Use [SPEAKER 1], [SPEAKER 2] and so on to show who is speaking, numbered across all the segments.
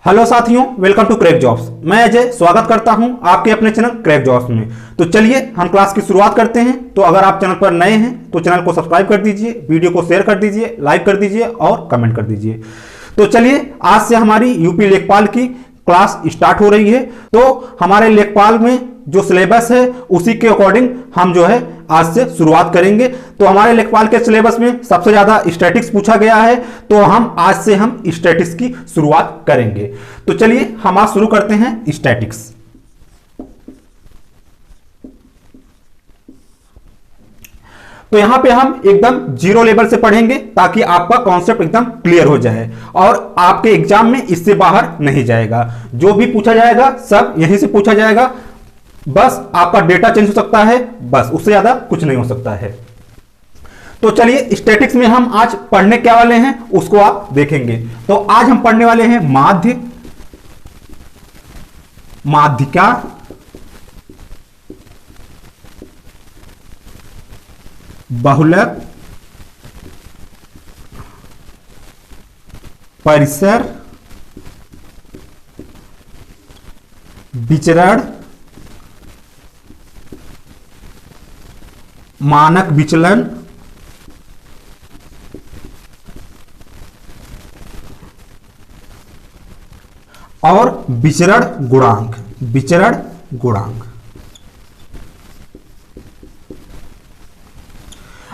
[SPEAKER 1] Hello साथियों, welcome to crack jobs. मैं अजय स्वागत करता हूं आपके अपने चैनल क्रैक जॉब्स में। तो चलिए हम क्लास की शुरुआत करते हैं। तो अगर आप चैनल पर नए हैं तो चैनल को सब्सक्राइब कर दीजिए, वीडियो को शेयर कर दीजिए, लाइक कर दीजिए और कमेंट कर दीजिए। तो चलिए आज से हमारी यूपी लेखपाल की क्लास स्टार्ट हो रही है। तो हमारे लेखपाल में जो सिलेबस है उसी के अकॉर्डिंग हम जो है आज से शुरुआत करेंगे। तो हमारे लेखपाल के सिलेबस में सबसे ज्यादा स्टैटिक्स पूछा गया है, तो हम आज से स्टैटिक्स की शुरुआत करेंगे। तो चलिए हम आज शुरू करते हैं स्टैटिक्स। तो यहां पे हम एकदम जीरो लेवल से पढ़ेंगे ताकि आपका कॉन्सेप्ट एकदम क्लियर हो जाए और आपके एग्जाम में इससे बाहर नहीं जाएगा। जो भी पूछा जाएगा सब यहीं से पूछा जाएगा, बस आपका डेटा चेंज हो सकता है, बस उससे ज्यादा कुछ नहीं हो सकता है। तो चलिए स्टैटिक्स में हम आज पढ़ने क्या वाले हैं उसको आप देखेंगे। तो आज हम पढ़ने वाले हैं माध्य, माध्यिका, बहुलक, परिसर, विचरण, मानक विचलन, और विचरण गुणांक। विचरण गुणांक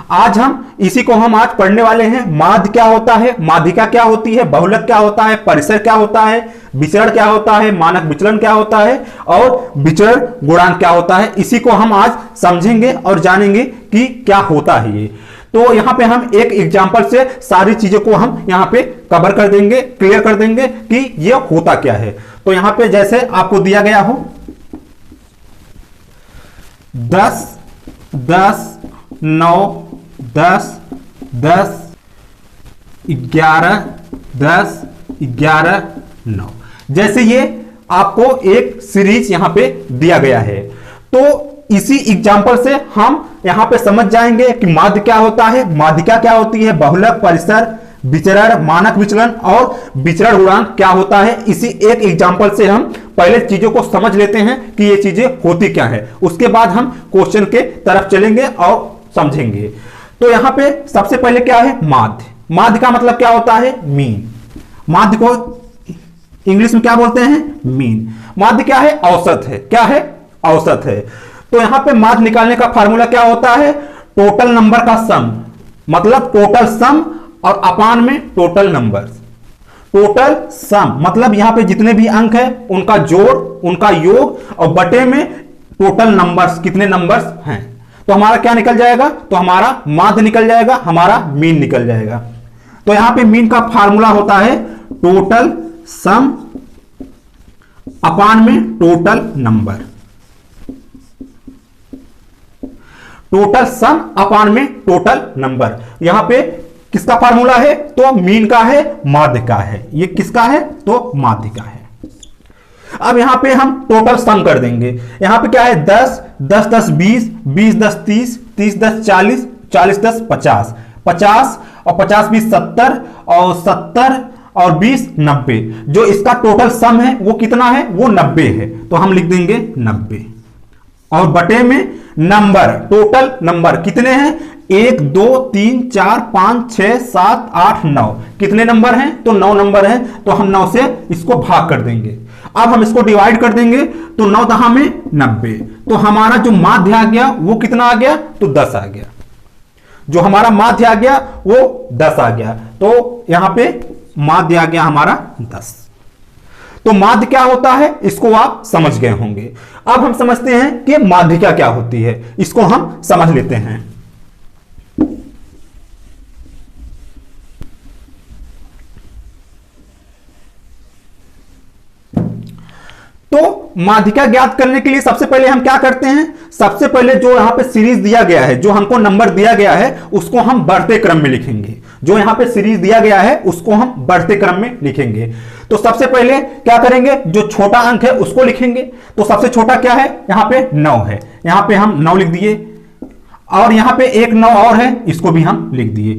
[SPEAKER 1] आज हम आज पढ़ने वाले हैं। माध्य क्या होता है, माध्यिका क्या होती है, बहुलक क्या होता है, परिसर क्या होता है, विचरण क्या होता है, मानक विचलन क्या होता है और विचरण गुणांक क्या होता है। इसी को हम आज समझेंगे और जानेंगे कि क्या होता है ये। तो यहां पे हम एक एग्जांपल से सारी चीजों को हम यहां पे कवर कर देंगे, क्लियर कर देंगे कि ये होता क्या है। तो यहां पे जैसे आपको दिया गया हो 10, 10, 9, 10, 10, 11, 10, 11, 9, जैसे ये आपको एक सीरीज यहां पे दिया गया है। तो इसी एग्जांपल से हम यहां पे समझ जाएंगे कि माध्य क्या होता है, माध्यिका क्या होती है, बहुलक, परिसर, विचरण, मानक विचलन और विचरण गुणांक क्या होता है। इसी एक एग्जांपल से हम पहले चीजों को समझ लेते हैं कि ये चीजें होती क्या है, उसके बाद हम क्वेश्चन के तरफ चलेंगे और समझेंगे। तो यहां पे सबसे पहले क्या है माध्य। माध्य का मतलब क्या होता है, मीन। माध्य को इंग्लिश में क्या बोलते हैं, मीन। माध्य क्या है, औसत है। क्या है, औसत है। तो यहां पे माध्य निकालने का फार्मूला क्या होता है, टोटल नंबर का सम, मतलब टोटल सम और अपान में टोटल नंबर। टोटल सम मतलब यहां पे जितने भी अंक है उनका जोड़, उनका योग, और बटे में टोटल नंबर्स, कितने नंबर्स हैं। तो हमारा क्या निकल जाएगा, तो हमारा माध्य निकल जाएगा, हमारा मीन निकल जाएगा। तो यहां पे मीन का फार्मूला होता है टोटल सम अपान में टोटल नंबर। टोटल सम अपान में टोटल नंबर। यहां पे किसका फार्मूला है, तो मीन का है, माध्य का है। ये किसका है, तो माध्य का है। अब यहां पे हम टोटल सम कर देंगे। यहां पे क्या है, 10, 10, 10, 20, 20, 10, 30, 30, 10, 40, 40, 10, 50, 50 और 50, 20, 70 और 70 और 20, 90। जो इसका टोटल सम है वो कितना है, वो 90 है। तो हम लिख देंगे 90 और बटे में नंबर, टोटल नंबर कितने हैं, 1, 2, 3, 4, 5, 6, 7, 8, 9। कितने नंबर हैं, तो 9 नंबर हैं। तो हम 9 से इसको भाग कर देंगे। अब हम इसको डिवाइड कर देंगे तो 9 दहा में 90। तो हमारा जो माध्य आ गया वो कितना आ गया, तो 10 आ गया। जो हमारा माध्य आ गया वो 10 आ गया। तो यहां पे माध्य आ गया हमारा 10। तो माध्य क्या होता है इसको आप समझ गए होंगे। अब हम समझते हैं कि माध्यिका क्या होती है, इसको हम समझ लेते हैं। तो माध्यिका ज्ञात करने के लिए सबसे पहले हम क्या करते हैं, सबसे पहले जो यहां पे सीरीज दिया गया है, जो हमको नंबर दिया गया है उसको हम बढ़ते क्रम में लिखेंगे। जो यहां पे सीरीज दिया गया है उसको हम बढ़ते क्रम में लिखेंगे। तो सबसे पहले क्या करेंगे, जो छोटा अंक है उसको लिखेंगे। तो सबसे छोटा क्या है, यहां पे 9 है, यहां पे हम 9 लिख दिए। और यहां पे एक 9 और है, इसको भी हम लिख दिए।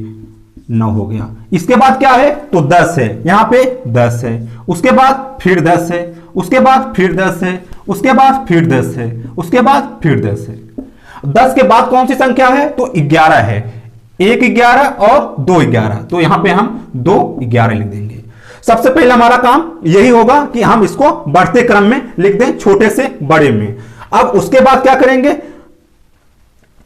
[SPEAKER 1] 9 हो गया। इसके बाद क्या है तो 10 है, यहां पे 10 है, उसके बाद फिर 10 है, उसके बाद फिर 10 है, उसके बाद फिर 10 है, उसके बाद फिर 10 है। 10 के बाद कौन सी संख्या है तो 11 है, 1 11 और 2 11, तो यहां पे हम 2 11 लिख देंगे। सबसे पहले हमारा काम यही होगा कि हम इसको बढ़ते क्रम में लिख दें, छोटे से बड़े में। अब उसके बाद क्या करेंगे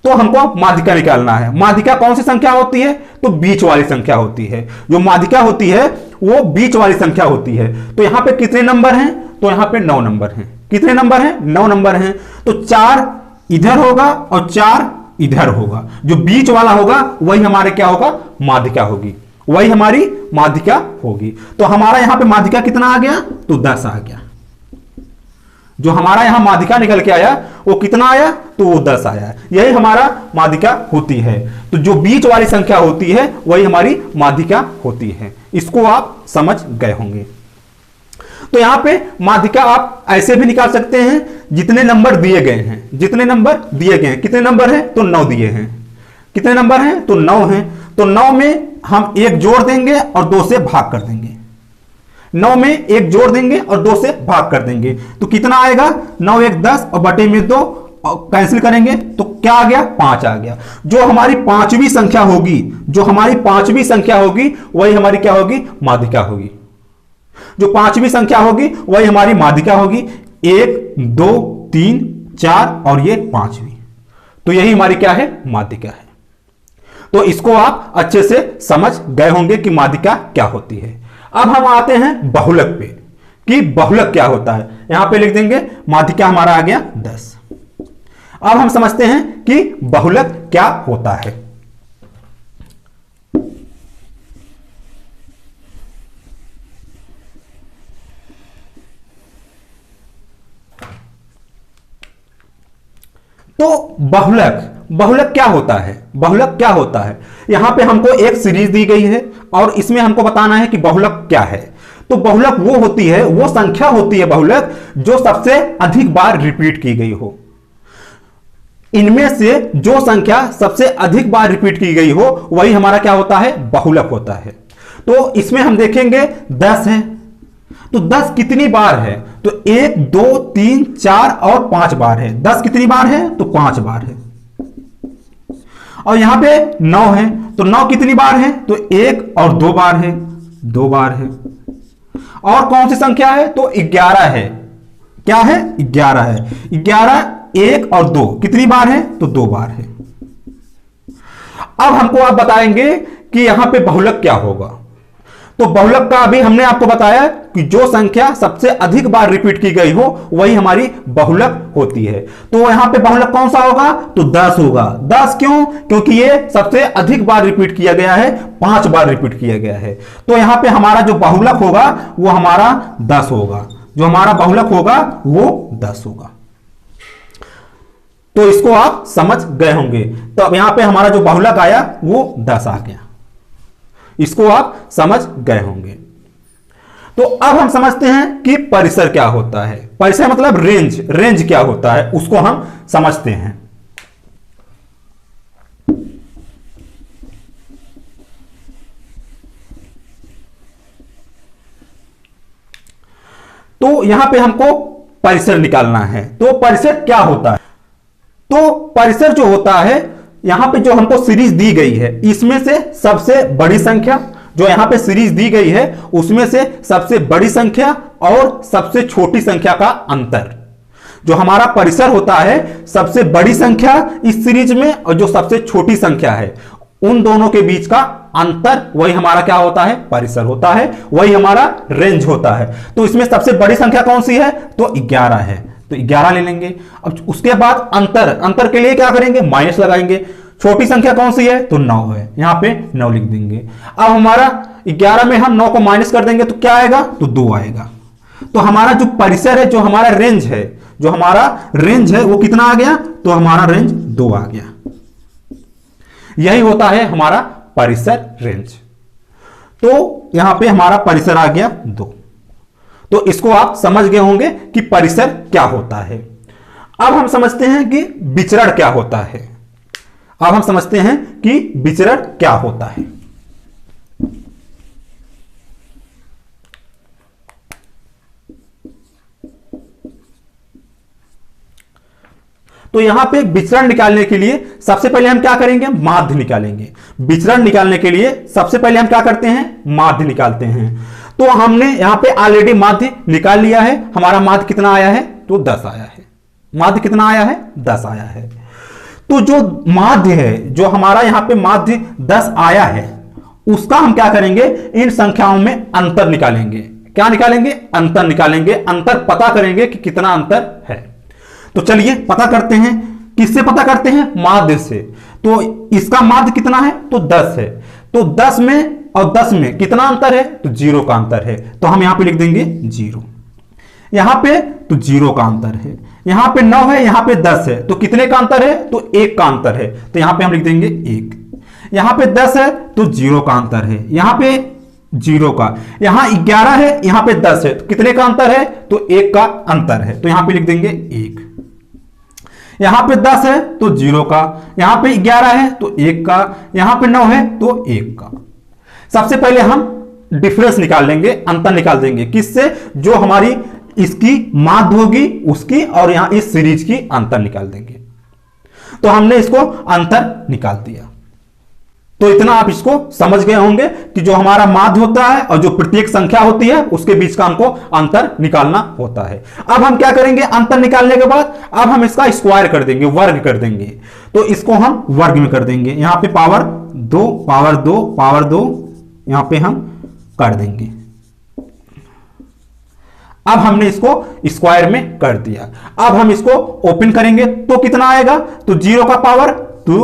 [SPEAKER 1] तो हमको माध्यिका निकालना है। माध्यिका कौन सी संख्या होती है तो बीच वाली संख्या होती है। जो माध्यिका होती है वो बीच वाली संख्या होती है। तो यहां पे कितने नंबर हैं तो यहां पे 9 नंबर हैं। कितने नंबर हैं 9 नंबर हैं। तो 4 इधर होगा और 4 इधर होगा। जो बीच वाला होगा वही हमारे क्या होगा माध्यिका होगी, वही हमारी माध्यिका होगी। तो हमारा यहां पे माध्यिका कितना आ गया तो 10 आ गया। जो हमारा यहां माध्यिका निकल के आया वो कितना आया तो वो 10 आया। यही हमारा माध्यिका होती है। तो जो बीच वाली संख्या होती है वही हमारी माध्यिका होती है। इसको आप समझ गए होंगे। तो यहां पे माध्यिका आप ऐसे भी निकाल सकते हैं, जितने नंबर दिए गए हैं, जितने नंबर दिए गए हैं। कितने नंबर हैं तो 9 दिए हैं। कितने नंबर हैं तो 9 हैं। तो 9 में हम 1 जोड़ देंगे और 2 से भाग कर देंगे। 9 में 1 जोड़ देंगे और 2 से भाग कर देंगे तो कितना आएगा 9 1 10 और बटे में 2 कैंसिल करेंगे तो क्या आ गया 5 आ गया। जो हमारी पांचवी संख्या होगी, जो हमारी पांचवी संख्या होगी वही हमारी क्या होगी माध्यिका होगी। जो पांचवी संख्या होगी वही हमारी माध्यिका होगी। 1 2 3 4 और ये पांचवी, तो यही हमारी क्या है माध्यिका है। तो इसको आप अच्छे से समझ गए होंगे कि माध्यिका क्या होती है। अब हम आते हैं बहुलक पे कि बहुलक क्या होता है। यहां पे लिख देंगे माध्यिका हमारा आ गया 10। अब हम समझते हैं कि बहुलक क्या होता है। तो बहुलक बहुलक क्या होता है, बहुलक क्या होता है। यहां पे हमको एक सीरीज दी गई है और इसमें हमको बताना है कि बहुलक क्या है। तो बहुलक वो होती है, वो संख्या होती है बहुलक जो सबसे अधिक बार रिपीट की गई हो। इनमें से जो संख्या सबसे अधिक बार रिपीट की गई हो वही हमारा क्या होता है बहुलक होता है। तो इसमें हम देखेंगे 10 है, तो 10 कितनी बार है तो 1 2 3 4 और 5 बार है। 10 कितनी बार है तो 5 बार है। और यहां पे 9 है, तो 9 कितनी बार है तो 1 और 2 बार है, 2 बार है। और कौन सी संख्या है तो 11 है। क्या है 11 है। 11 1 और 2 कितनी बार है तो 2 बार है। अब हमको आप बताएंगे कि यहां पे बहुलक क्या होगा। तो बहुलक का अभी हमने आपको बताया कि जो संख्या सबसे अधिक बार रिपीट की गई हो वही हमारी बहुलक होती है। तो यहां पे बहुलक कौन सा होगा तो 10 होगा। 10 क्यों, क्योंकि ये सबसे अधिक बार रिपीट किया गया है, 5 बार रिपीट किया गया है। तो यहां पे हमारा जो बहुलक होगा वो हमारा 10 होगा। जो हमारा बहुलक होगा वो 10 होगा। तो इसको आप समझ गए होंगे। तो अब यहां पे हमारा जो बहुलक आया वो 10 आ गया। इसको आप समझ गए होंगे। तो अब हम समझते हैं कि परिसर क्या होता है। परिसर मतलब रेंज, रेंज क्या होता है उसको हम समझते हैं। तो यहां पे हमको परिसर निकालना है। तो परिसर क्या होता है। तो परिसर जो होता है, यहां पे जो हमको सीरीज दी गई है इसमें से सबसे बड़ी संख्या, जो यहां पे सीरीज दी गई है उसमें से सबसे बड़ी संख्या और सबसे छोटी संख्या का अंतर। जो हमारा परिसर होता है, सबसे बड़ी संख्या इस सीरीज में और जो सबसे छोटी संख्या है उन दोनों के बीच का अंतर, वही हमारा क्या होता है परिसर होता है, वही हमारा रेंज होता है। तो इसमें सबसे बड़ी संख्या कौन सी है तो 11 है, तो 11 ले लेंगे। अब उसके बाद अंतर, अंतर के लिए क्या करेंगे माइनस लगाएंगे। छोटी संख्या कौन सी है तो 9 है, यहां पे 9 लिख देंगे। अब हमारा 11 में हम 9 को माइनस कर देंगे तो क्या आएगा तो 2 आएगा। तो हमारा जो परिसर है, जो हमारा रेंज है, जो हमारा रेंज है वो कितना आ गया तो हमारा रेंज 2 आ गया। यही होता है हमारा परिसर रेंज। तो यहां पे हमारा परिसर आ गया 2। तो इसको आप समझ गए होंगे कि परिसर क्या होता है। अब हम समझते हैं कि विचरण क्या होता है। अब हम समझते हैं कि विचरण क्या होता है। तो यहां पे विचरण निकालने के लिए सबसे पहले हम क्या करेंगे, माध्य निकालेंगे। विचरण निकालने के लिए सबसे पहले हम क्या करते हैं, माध्य निकालते हैं। तो हमने यहां पे ऑलरेडी माध्य निकाल लिया है। हमारा माध्य कितना आया है, तो 10 आया है। माध्य कितना आया है, 10 आया है। तो जो माध्य है, जो हमारा यहां पे माध्य 10 आया है, उसका हम क्या करेंगे, इन संख्याओं में अंतर निकालेंगे। क्या निकालेंगे, अंतर निकालेंगे। अंतर पता करेंगे कि कितना अंतर है। तो चलिए पता करते हैं। किससे पता करते हैं, माध्य से। तो इसका माध्य कितना है, तो 10 है। तो 10 में और 10 में कितना अंतर है, तो 0 का अंतर है। तो हम यहां पे लिख देंगे 0। यहां पे तो 0 का अंतर है। यहां पे 9 है, यहां पे 10 है, तो कितने का अंतर है, तो 1 का अंतर है। तो यहां पे हम लिख देंगे 1। यहां पे 10 है, तो 0 का अंतर है। यहां पे 0 का, यहां 11 है, यहां पे 10 है, तो कितने का अंतर है, तो 1 का अंतर है। तो यहां पे लिख देंगे 1। यहां पे 10 है, तो 0 का। यहां पे 11 है, तो 1 का। यहां पे 9 है, तो 1 का। सबसे पहले हम डिफरेंस निकाल लेंगे, अंतर निकाल देंगे। किससे, जो हमारी इसकी माध्य होगी उसकी, और यहां इस सीरीज की अंतर निकाल देंगे। तो हमने इसको अंतर निकाल दिया। तो इतना आप इसको समझ गए होंगे कि जो हमारा माध्य होता है और जो प्रत्येक संख्या होती है उसके बीच का हमको अंतर निकालना होता है। अब हम क्या करेंगे, अंतर निकालने के बाद अब हम इसका स्क्वायर कर देंगे, वर्ग कर देंगे। तो इसको हम वर्ग में कर देंगे। यहां पे पावर 2 पावर 2 पावर 2 यहां पे हम कर देंगे। अब हमने इसको स्क्वायर में कर दिया। अब हम इसको ओपन करेंगे तो कितना आएगा, तो 0 का पावर, तो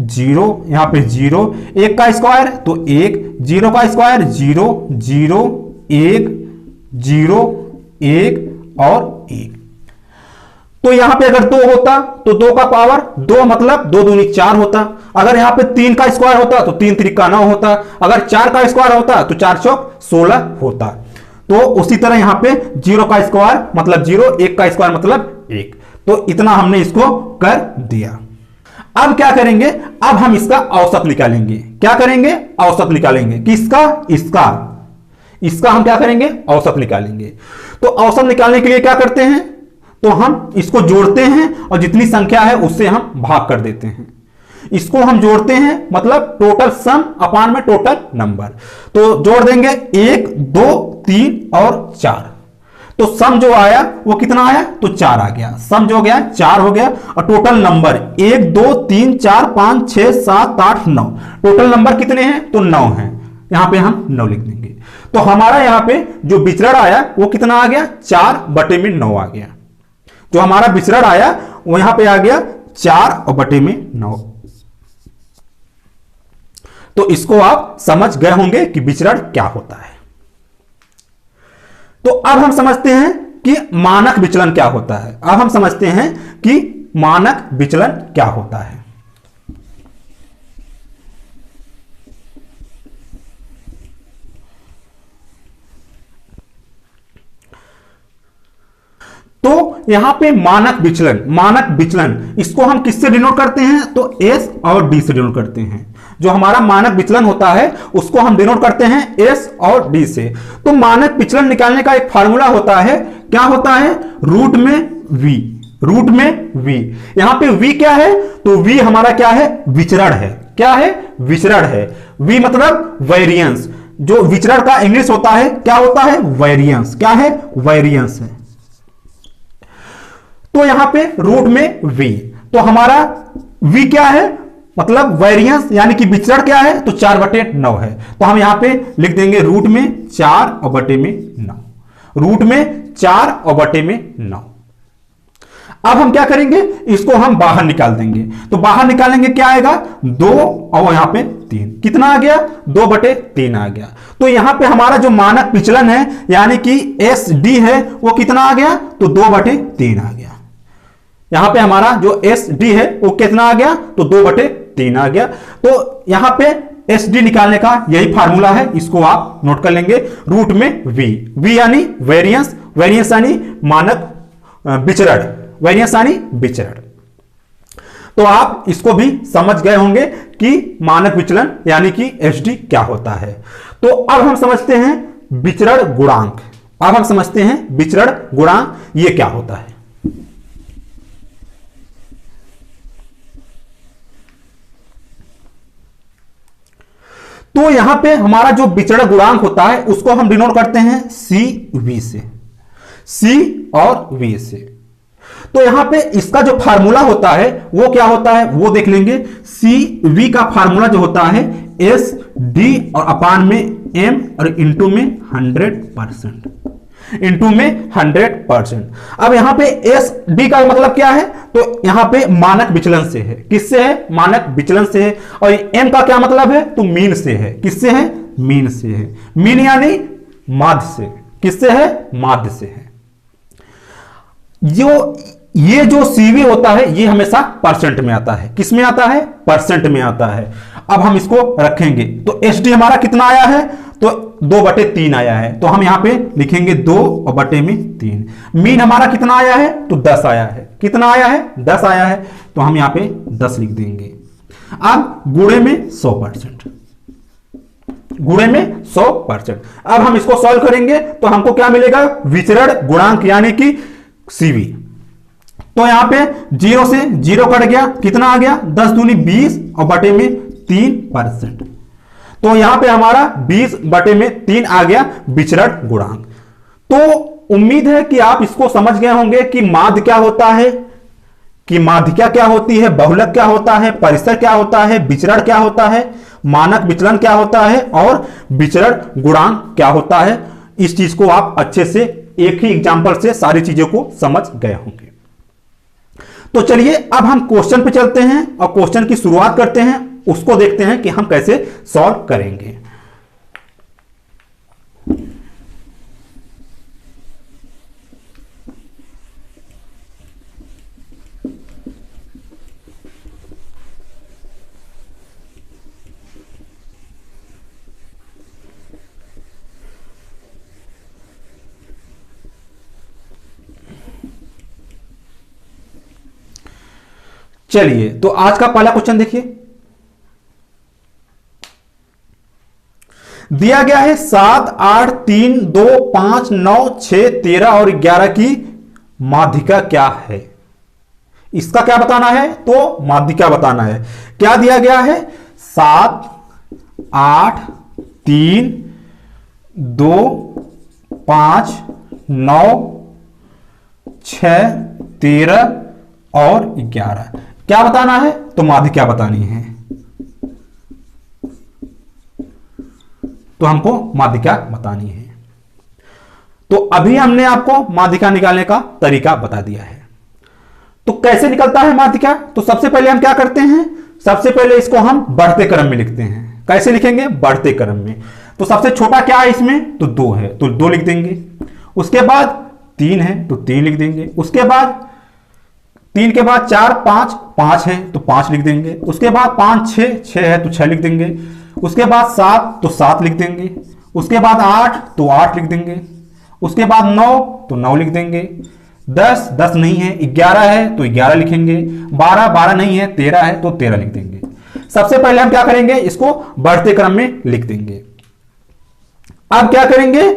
[SPEAKER 1] 0, यहां पे 0, 1 का स्क्वायर तो 1, 0 का स्क्वायर 0, 0, 1, 0, 1 और 1। तो यहां पे अगर 2 होता तो 2 का पावर 2 मतलब 2 दूनी 4 होता। अगर यहां पे 3 का स्क्वायर होता तो 3 त्रिका 9 होता। अगर 4 का स्क्वायर होता तो 4 चौक 16 होता। तो उसी तरह यहां पे 0 का स्क्वायर मतलब 0, 1 का स्क्वायर मतलब 1। तो इतना हमने इसको कर दिया। अब क्या करेंगे, अब हम इसका औसत निकालेंगे। क्या करेंगे, औसत निकालेंगे। किसका, इसका हम क्या करेंगे, औसत निकालेंगे। तो औसत निकालने के लिए क्या करते हैं, तो हम इसको जोड़ते हैं और जितनी संख्या है उससे हम भाग कर देते हैं। इसको हम जोड़ते हैं मतलब टोटल सम अपान में टोटल नंबर। तो जोड़ देंगे 1, 2, 3 और 4। तो सम जो आया वो कितना आया, तो 4 आ गया। सम जो गया 4 हो गया। और टोटल नंबर 1, 2, 3, 4, 5, 6, 7, 8, 9। टोटल नंबर कितने हैं, तो 9 हैं। यहां पे हम 9 लिख देंगे। तो हमारा यहां पे जो विचरण आया वो कितना आ गया, 4/9 आ गया। जो हमारा विचरण आया वो यहां पे आ गया 4/9। तो इसको आप समझ गए होंगे कि विचरण क्या होता है। तो अब हम समझते हैं कि मानक विचलन क्या होता है। अब हम समझते हैं कि मानक विचलन क्या होता है। तो यहां पे मानक विचलन इसको हम किससे डिनोट करते हैं, तो एस और डी से डिनोट करते हैं। जो हमारा मानक विचलन होता है उसको हम डिनोट करते हैं एस और डी से। तो मानक विचलन निकालने का एक फार्मूला होता है। क्या होता है, रूट में वी। यहां पे वी क्या है, तो वी हमारा क्या है, विचरण है। क्या है, विचरण है। वी मतलब वेरिएंस। जो विचरण का इंग्लिश होता है क्या होता है, वेरिएंस। क्या है, वेरिएंस है। तो यहां पे रूट में वी, तो हमारा वी क्या है, मतलब वेरिएंस यानी कि विचरण क्या है, तो 4/9 है। तो हम यहां पे लिख देंगे रूट में 4/9। रूट में 4/9। अब हम क्या करेंगे, इसको हम बाहर निकाल देंगे। तो बाहर निकालेंगे क्या आएगा, 2 और यहां पे 3। कितना आ गया, 2/3 आ गया। तो यहां पे हमारा जो मानक विचलन है यानी कि एस डी है वो कितना आ गया, तो 2/3 आ गया। यहां पे हमारा जो एस डी है वो कितना आ गया, तो 2/3 आ गया। तो यहां पे एस डी निकालने का यही फार्मूला है, इसको आप नोट कर लेंगे। रूट में वी यानी वेरिएंस, वेरिएंस यानी मानक विचरण, वेरिएंस यानी विचरण। तो आप इसको भी समझ गए होंगे कि मानक विचलन यानी कि एसडी क्या होता है। तो अब हम समझते हैं विचरण गुणांक। अब हम समझते हैं विचरण गुणांक ये क्या होता है। तो यहां पे हमारा जो विचरण गुणांक होता है उसको हम डिनोट करते हैं सी वी से, सी और वी से। तो यहां पे इसका जो फार्मूला होता है वो क्या होता है वो देख लेंगे। सी वी का फार्मूला जो होता है एस डी और अपान में एम और इंटू में 100%, इंटू में 100%। अब यहां पे एस डी का मतलब क्या है, तो यहां पे मानक विचलन से है। किससे है, मानक विचलन से है। और एम का क्या मतलब है, तो मीन से है। किससे है, मीन से है। मीन यानी माध्य से। किससे है, माध्य से है। ये जो सीवी होता है ये हमेशा परसेंट में आता है। किस में आता है, परसेंट में आता है। अब हम इसको रखेंगे तो एस डी हमारा कितना आया है, तो 2/3 आया है। तो हम यहां पे लिखेंगे 2/3। मीन हमारा कितना आया है, तो 10 आया है। कितना आया है, 10 आया है। तो हम यहां पे 10 लिख देंगे। अब गुणे में 100%, गुणे में 100%। अब हम इसको सॉल्व करेंगे तो हमको क्या मिलेगा, विचरण गुणांक यानी कि सीवी। तो यहां पे 0 से 0 कट गया, कितना आ गया, 10 दूनी 20 और बटे में 3%। तो यहां पे हमारा 20/3 आ गया विचरण गुणांक। तो उम्मीद है कि आप इसको समझ गए होंगे कि माध्य क्या होता है, कि माध्यिका क्या होती है, बहुलक क्या होता है, परिसर क्या होता है, विचरण क्या होता है, मानक विचलन क्या होता है और विचरण गुणांक क्या होता है। इस चीज को आप अच्छे से एक ही एग्जांपल से सारी चीजों को समझ गए होंगे। तो चलिए अब हम क्वेश्चन पे चलते हैं और क्वेश्चन की शुरुआत करते हैं। उसको देखते हैं कि हम कैसे सॉल्व करेंगे। चलिए तो आज का पहला क्वेश्चन देखिए, दिया गया है 7, 8, 3, 2, 5, 9, 6, 13 और 11 की माध्यिका क्या है। इसका क्या बताना है, तो माध्यिका बताना है। क्या दिया गया है, 7, 8, 3, 2, 5, 9, 6, 13 और 11 क्या बताना है, तो माध्यिका बतानी है। तो हमको माध्यिका बतानी है। तो अभी हमने आपको माध्यिका निकालने का तरीका बता दिया है। तो कैसे निकलता है माध्यिका, तो सबसे पहले हम क्या करते हैं, सबसे पहले इसको हम बढ़ते क्रम में लिखते हैं। कैसे लिखेंगे, बढ़ते क्रम में। तो सबसे छोटा क्या है इसमें, तो 2 है, तो 2 लिख देंगे। उसके बाद 3 है तो 3 लिख देंगे। उसके बाद 3 के बाद 4, 5 है तो 5 लिख देंगे। उसके बाद 5, 6 है तो 6 लिख देंगे। उसके बाद 7 तो 7 लिख देंगे। उसके बाद 8 तो 8 लिख देंगे। उसके बाद 9 तो 9 लिख देंगे। 10 नहीं है, 11 है तो 11 लिखेंगे। 12 नहीं है, 13 है तो 13 लिख देंगे। सबसे पहले हम क्या करेंगे, इसको बढ़ते क्रम में लिख देंगे। अब क्या करेंगे,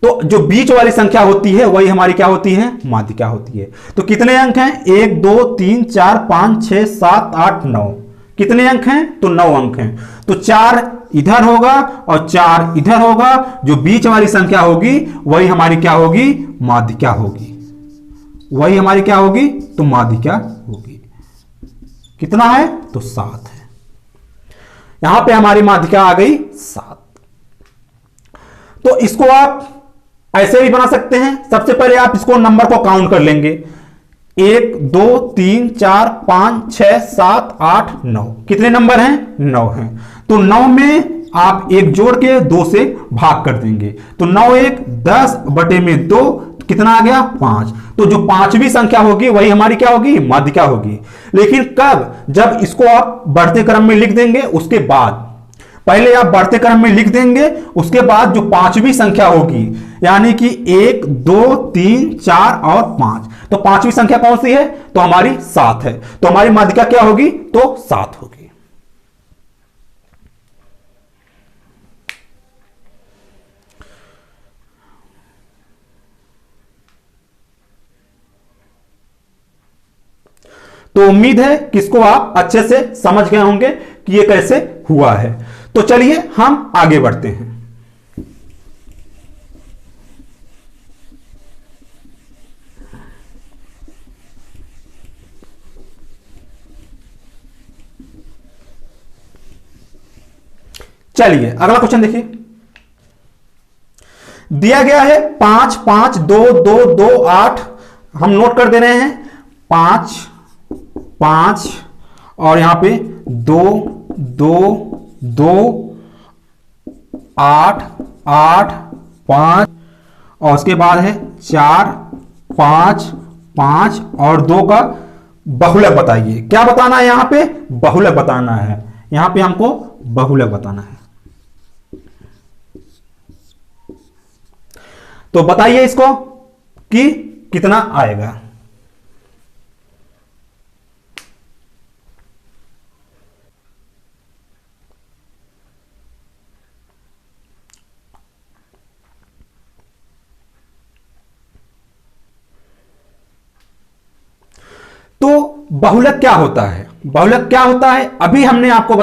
[SPEAKER 1] तो जो बीच वाली संख्या होती है वही हमारी क्या होती है, माध्यिका होती है। तो कितने अंक हैं, 1 2 3 4 5 6 7 8 9। कितने अंक हैं, तो 9 अंक हैं। तो 4 इधर होगा और 4 इधर होगा। जो बीच वाली संख्या होगी वही हमारी क्या होगी, माध्यिका होगी। वही हमारी क्या होगी, तो माध्यिका होगी। कितना है, तो 7 है। यहां पे हमारी माध्यिका आ गई 7। तो इसको आप ऐसे भी बना सकते हैं। सबसे पहले आप इसको नंबर को काउंट कर लेंगे, 1 2 3 4 5 6 7 8 9। कितने नंबर हैं, 9 हैं। तो 9 में आप 1 जोड़ के 2 से भाग कर देंगे। तो 9 1 10/2 कितना आ गया, 5। तो जो पांचवी संख्या होगी वही हमारी क्या होगी, माध्यिका होगी। लेकिन कब, जब इसको आप बढ़ते क्रम में लिख देंगे उसके बाद। पहले आप बढ़ते क्रम में लिख देंगे, उसके बाद जो पांचवी संख्या होगी यानी कि 1 2 3 4 और 5, तो पांचवी संख्या कौन सी है, तो हमारी 7 है। तो हमारी माध्यिका क्या होगी, तो 7 होगी। तो उम्मीद है कि इसको आप अच्छे से समझ गए होंगे कि ये कैसे हुआ है। तो चलिए हम आगे बढ़ते हैं। चलिए अगला क्वेश्चन देखिए, दिया गया है 5 5 2 2 2 8। हम नोट कर दे रहे हैं 5 5 और यहां पे 2 2 2 8 8 5 और उसके बाद है 4 5 5 और 2 का बहुलक बताइए। क्या बताना है यहां पे? बहुलक बताना है। यहां पे हमको बहुलक बताना है। तो बताइए इसको कि कितना आएगा। तो बहुलक क्या होता है? बहुलक क्या होता है अभी हमने आपको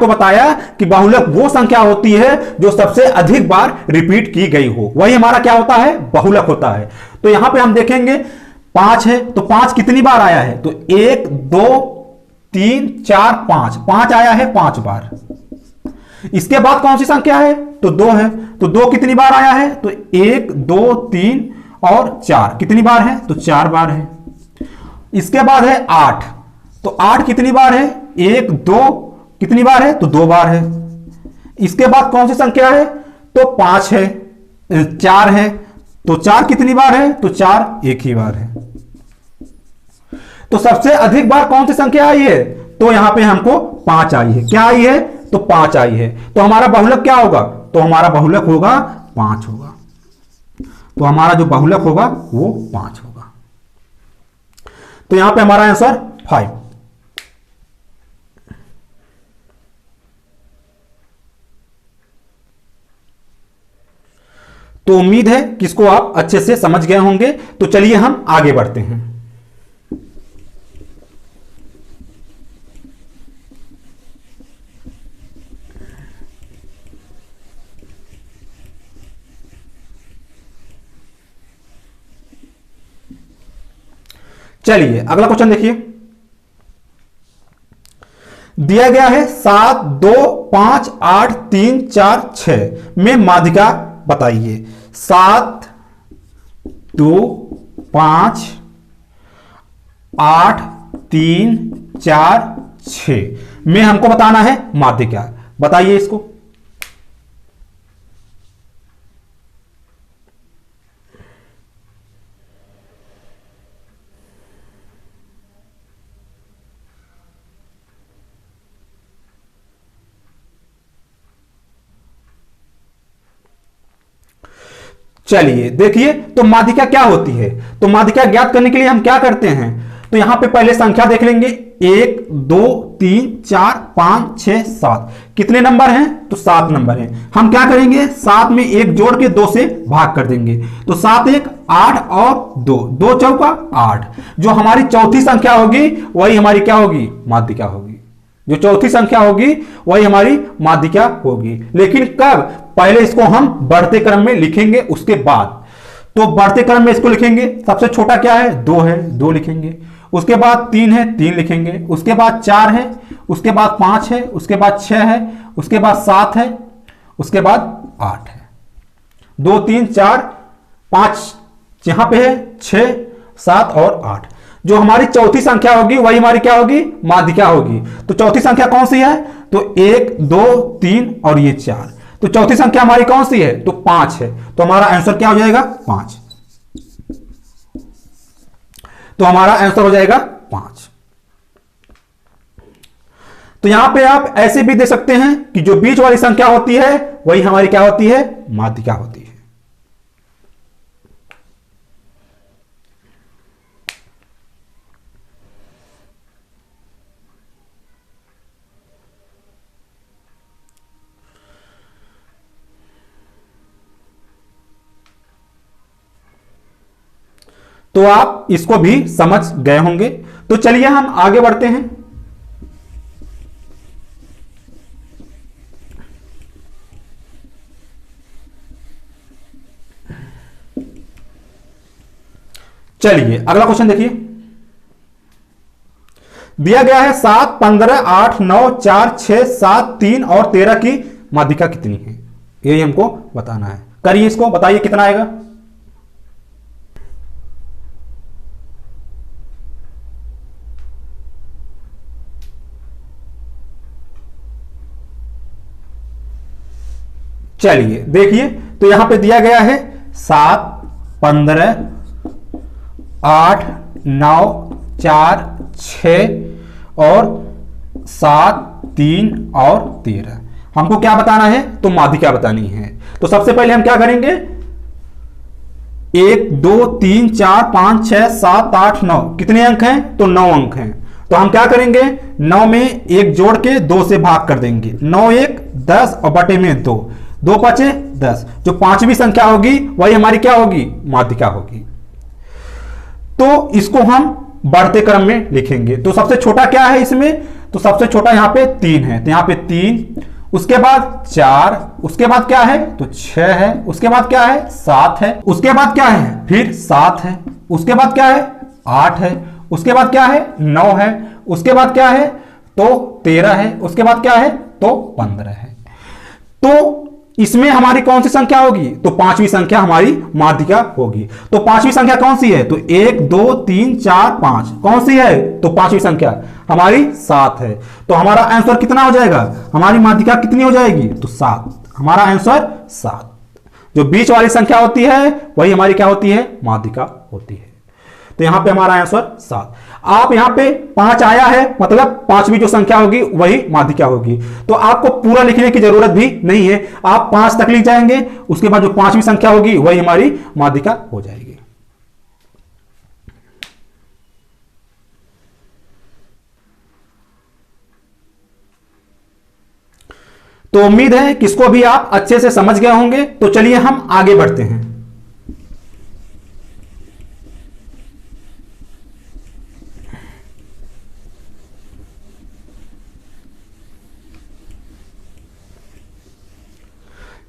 [SPEAKER 1] बताया कि बहुलक वो संख्या होती है जो सबसे अधिक बार रिपीट की गई हो, वही हमारा क्या होता है? बहुलक होता है। तो यहां पे हम देखेंगे 5 है तो 5 कितनी बार आया है? तो 1 2 3 4 5, 5 आया है 5 बार। इसके बाद कौन सी संख्या है? तो 2 है। तो 2 कितनी बार आया है? तो 1 2 3 और 4 कितनी बार है? तो 4 बार है। इसके बाद है 8, तो 8 कितनी बार है? 1 2 कितनी बार है? तो 2 बार है। इसके बाद कौन सी संख्या है? तो 5 है, 4 है। तो 4 कितनी बार है? तो 4 एक ही बार है। तो सबसे अधिक बार कौन सी संख्या आई है? तो यहां पे हमको 5 आई है। क्या आई है? तो 5 आई है। तो हमारा बहुलक क्या होगा? तो हमारा बहुलक होगा 5 होगा। तो हमारा जो बहुलक होगा वो 5 होगा। तो यहां पे हमारा आंसर 5। तो उम्मीद है कि इसको आप अच्छे से समझ गए होंगे। तो चलिए हम आगे बढ़ते हैं। चलिए अगला क्वेश्चन देखिए, दिया गया है 7 2 5 8 3 4 6 में माध्यिका बताइए। 7 2 5 8 3 4 6 में हमको बताना है माध्यिका। बताइए इसको। चलिए देखिए, तो माध्यिका क्या होती है? तो माध्यिका ज्ञात करने के लिए हम क्या करते हैं? तो यहां पे पहले संख्या देख लेंगे, 1 2 3 4 5 6 7। कितने नंबर हैं? तो 7 नंबर हैं। हम क्या करेंगे? 7 में 1 जोड़ के 2 से भाग कर देंगे। तो 7 1 8 और 2 2 चौका 8। जो हमारी चौथी संख्या होगी वही हमारी क्या होगी? माध्यिका होगी। जो चौथी संख्या होगी वही हमारी माध्यिका होगी। लेकिन कब? पहले इसको हम बढ़ते क्रम में लिखेंगे, उसके बाद। तो बढ़ते क्रम में इसको लिखेंगे। सबसे छोटा क्या है? 2 है, 2 लिखेंगे। उसके बाद 3 है, 3 लिखेंगे। उसके बाद 4 है, उसके बाद 5 है, उसके बाद 6 है, उसके बाद 7 है, उसके बाद 8 है। 2 3 4 5 यहां पे है, 6 7 और 8। जो हमारी चौथी संख्या होगी वही हमारी क्या होगी? माध्यिका होगी। तो चौथी संख्या कौन सी है? तो 1 2 3 और ये 4। तो चौथी संख्या हमारी कौन सी है? तो 5 है। तो हमारा आंसर क्या हो जाएगा? 5। तो हमारा आंसर हो जाएगा 5। तो यहां पे आप ऐसे भी दे सकते हैं कि जो बीच वाली संख्या होती है वही हमारी क्या होती है? माध्यिका होती है। तो आप इसको भी समझ गए होंगे। तो चलिए हम आगे बढ़ते हैं। चलिए अगला क्वेश्चन देखिए, दिया गया है 7, 15, 8, 9, 4, 6, 7, 3 और 13 की माध्यिका कितनी है, यही हमको बताना है। करिए इसको, बताइए कितना आएगा। चलिए देखिए, तो यहां पे दिया गया है 7, 15, 8, 9, 4, 6 और 7, 3 और 13। हमको क्या बताना है, तो माध्यिका बतानी है। तो सबसे पहले हम क्या करेंगे, 1 2 3 4 5 6 7 8 9, कितने अंक हैं, तो 9 अंक हैं। तो हम क्या करेंगे, 9 में 1 जोड़ के 2 से भाग कर देंगे, 9 1 10 और बटे में 2, 2 5 10। जो पांचवी संख्या होगी वही हमारी क्या होगी, माध्यिका होगी। तो इसको हम बढ़ते क्रम में लिखेंगे। तो सबसे छोटा क्या है इसमें, तो सबसे छोटा यहां पे 3 है, तो यहां पे 3, उसके बाद 4, उसके बाद क्या है, तो 6 है, उसके बाद क्या है, 7 है, उसके बाद क्या है, फिर 7 है, उसके बाद क्या है, 8 है, उसके बाद क्या है, 9 है, उसके बाद क्या है, तो 13 है, उसके बाद क्या है, तो 15 है। तो इसमें हमारी कौन सी संख्या होगी, तो पांचवी संख्या हमारी माध्यिका होगी। तो पांचवी संख्या कौन सी है, तो 1 2 3 4 5, कौन सी है, तो पांचवी संख्या हमारी 7 है। तो हमारा आंसर कितना हो जाएगा, हमारी माध्यिका कितनी हो जाएगी, तो 7। हमारा आंसर 7। जो बीच वाली संख्या होती है वही हमारी क्या होती है, माध्यिका होती है। तो यहां पे हमारा आंसर 7। आप यहां पे 5 आया है, मतलब पांचवी जो संख्या होगी वही माध्यिका होगी। तो आपको पूरा लिखने की जरूरत भी नहीं है, आप 5 तक लिख जाएंगे, उसके बाद जो पांचवी संख्या होगी वही हमारी माध्यिका हो जाएगी। तो उम्मीद है कि इसको भी आप अच्छे से समझ गए होंगे। तो चलिए हम आगे बढ़ते हैं।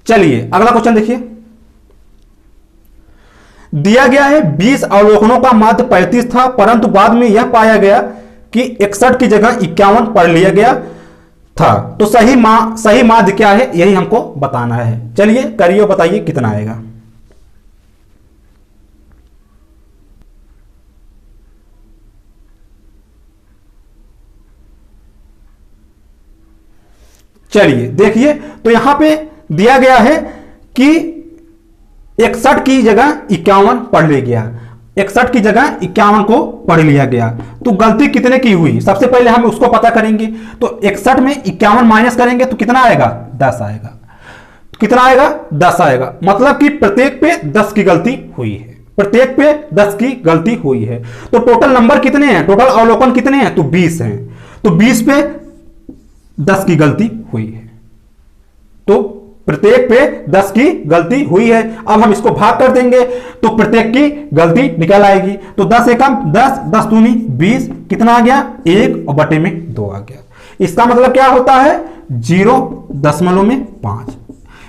[SPEAKER 1] चलिए अगला क्वेश्चन देखिए, दिया गया है 20 अवलोकनों का माध्य 35 था, परंतु बाद में यह पाया गया कि 61 की जगह 51 पढ़ लिया गया था। तो सही माध्य क्या है, यही हमको बताना है। चलिए करिए, बताइए कितना आएगा। चलिए देखिए, तो यहां पे दिया गया है कि 61 की जगह 51 पढ़ लिया गया, 61 की जगह 51 को पढ़ लिया गया। तो गलती कितने की हुई, सबसे पहले हम उसको पता करेंगे। तो 61 में 51 माइनस करेंगे तो कितना आएगा, 10 आएगा। तो कितना आएगा, 10 आएगा। मतलब कि प्रत्येक पे 10 की गलती हुई है, प्रत्येक पे 10 की गलती हुई है। तो टोटल नंबर कितने हैं, टोटल अवलोकन कितने हैं, तो 20 हैं। तो 20 पे 10 की गलती हुई है, तो प्रत्येक पे 10 की गलती हुई है। अब हम इसको भाग कर देंगे तो प्रत्येक की गलती निकल आएगी। तो 10 एकम 10, 10 दूनी 20, कितना आ गया, 1 और बटे में 2 आ गया। इसका मतलब क्या होता है, 0.5,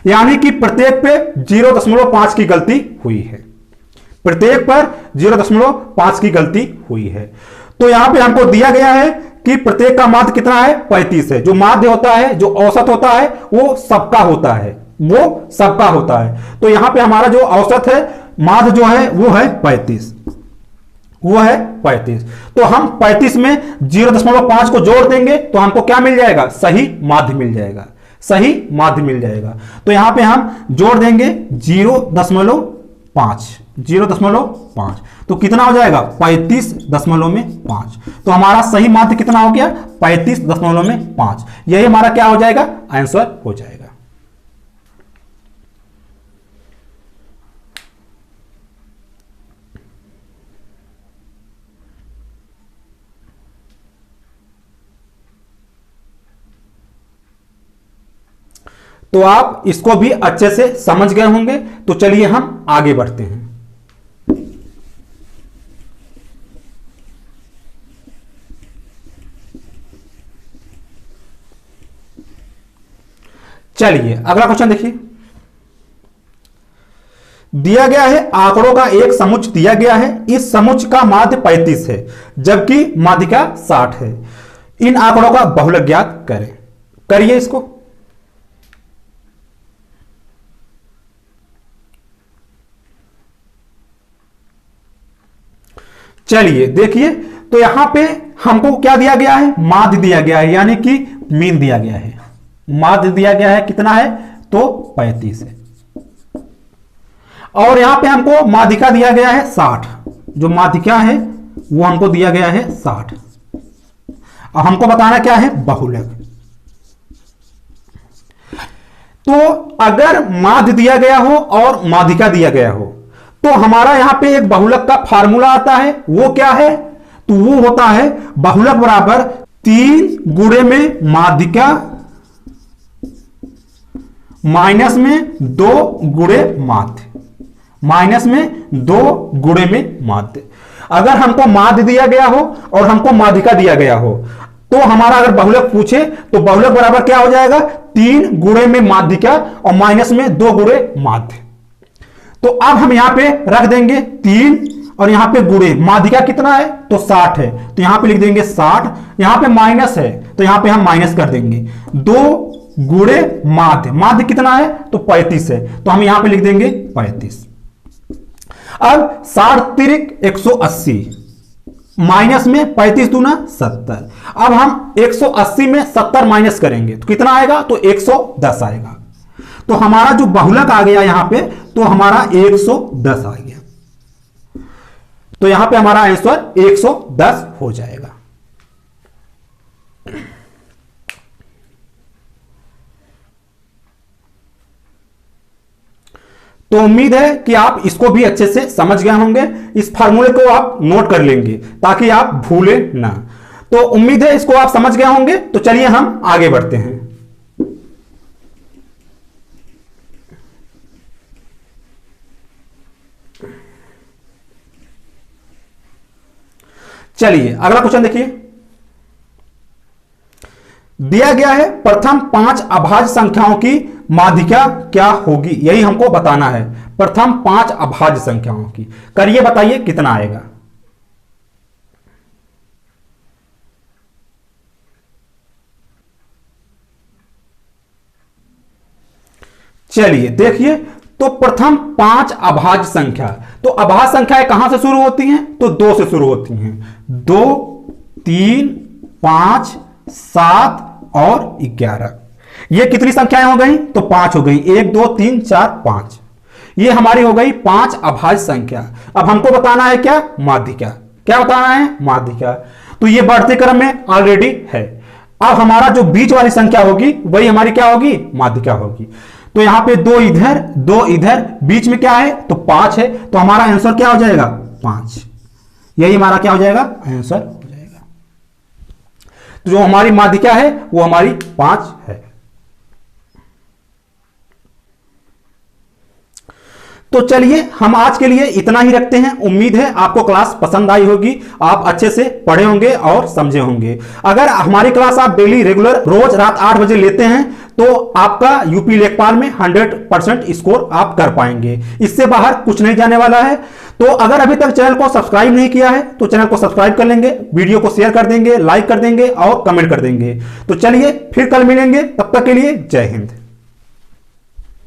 [SPEAKER 1] यानी कि प्रत्येक पे 0.5 की गलती हुई है, प्रत्येक पर 0.5 की गलती हुई है। तो यहां पे हमको दिया गया है कि प्रत्येक का माध्य कितना है, 35 है। जो माध्य होता है, जो औसत होता है, वो सबका होता है, वो सबका होता है। तो यहां पे हमारा जो औसत है, माध्य जो है वो है 35, वो है 35। तो हम 35 में 0.5 को जोड़ देंगे तो हमको क्या मिल जाएगा, सही माध्य मिल जाएगा, सही माध्य मिल जाएगा। तो यहां पे हम जोड़ देंगे 0.5, 0.5, तो कितना हो जाएगा, 35.5। तो हमारा सही माध्य कितना हो गया, 35.5। यही हमारा क्या हो जाएगा, आंसर हो जाएगा। तो आप इसको भी अच्छे से समझ गए होंगे। तो चलिए हम आगे बढ़ते हैं। चलिए अगला क्वेश्चन देखिए, दिया गया है आंकड़ों का एक समुच्चय दिया गया है, इस समुच्चय का माध्य 35 है जबकि माध्यिका 60 है। इन आंकड़ों का बहुलक ज्ञात करें। करिए इसको। चलिए देखिए, तो यहां पे हमको क्या दिया गया है, माध्य दिया गया है, यानी कि मीन दिया गया है। माध्य दिया गया है कितना है, तो 35 है। और यहां पे हमको माध्यिका दिया गया है 60, जो माध्यिका है वो हमको दिया गया है 60। अब हमको बताना क्या है, बहुलक। तो अगर माध्य दिया गया हो और माध्यिका दिया गया हो तो हमारा यहां पे एक बहुलक का फार्मूला आता है, वो क्या है, तो वो होता है बहुलक बराबर 3 गुणे में माध्यिका माइनस में 2 गुणे माध्य, माइनस में 2 गुणे में माध्य। अगर हमको माध्य दिया गया हो और हमको माध्यिका दिया गया हो तो हमारा अगर बहुलक पूछे तो बहुलक बराबर क्या हो जाएगा, 3 गुणे में माध्यिका और माइनस में 2 गुणे माध्य। तो अब हम यहां पे रख देंगे 3 और यहां पे गुणे, माध्यिका कितना है, तो 60 है, तो यहां पे लिख देंगे 60। यहां पे माइनस है तो यहां पे हम माइनस कर देंगे, 2 गुणे माध्य, माध्य कितना है, तो 35 है, तो हम यहां पे लिख देंगे 35। अब 60 तिरिक 180 माइनस में 35 दूना 70। अब हम 180 में 70 माइनस करेंगे तो कितना आएगा, तो 110 आएगा। तो हमारा जो बहुलक आ गया यहां पे, तो हमारा 110 आ गया। तो यहां पे हमारा आंसर 110 हो जाएगा। तो उम्मीद है कि आप इसको भी अच्छे से समझ गए होंगे। इस फार्मूले को आप नोट कर लेंगे ताकि आप भूलें ना। तो उम्मीद है इसको आप समझ गए होंगे। तो चलिए हम आगे बढ़ते हैं। चलिए अगला क्वेश्चन देखिए। दिया गया है प्रथम 5 अभाज्य संख्याओं की माध्यिका क्या होगी, यही हमको बताना है। प्रथम 5 अभाज्य संख्याओं की करिए, बताइए कितना आएगा। चलिए देखिए, तो प्रथम 5 अभाज्य संख्या, तो अभाज्य संख्याएं कहां से शुरू होती हैं, तो 2 से शुरू होती हैं। 2, 3, 5, 7 और 11। ये कितनी संख्याएं हो गई, तो 5 हो गई। 1, 2, 3, 4, 5। ये हमारी हो गई 5 अभाज्य संख्या। अब हमको बताना है क्या, माध्यिका। क्या बताना है, माध्यिका। तो ये बढ़ते क्रम में ऑलरेडी है। अब हमारा जो बीच वाली संख्या होगी वही हमारी क्या होगी, माध्यिका होगी। तो यहां पे 2 इधर 2 इधर, बीच में क्या है, तो 5 है। तो हमारा आंसर क्या हो जाएगा, 5। यही हमारा क्या हो जाएगा, आंसर हो जाएगा। तो जो हमारी माध्यिका है वो हमारी 5 है। तो चलिए हम आज के लिए इतना ही रखते हैं। उम्मीद है आपको क्लास पसंद आई होगी, आप अच्छे से पढ़े होंगे और समझे होंगे। अगर हमारी क्लास आप डेली रेगुलर रोज रात 8 बजे लेते हैं तो आपका यूपी लेखपाल में 100% स्कोर आप कर पाएंगे। इससे बाहर कुछ नहीं जाने वाला है। तो अगर अभी तक चैनल को सब्सक्राइब नहीं किया है तो चैनल को सब्सक्राइब कर लेंगे, वीडियो को शेयर कर देंगे, लाइक कर देंगे और कमेंट कर देंगे। तो चलिए फिर कल मिलेंगे, तब तक के लिए जय हिंद।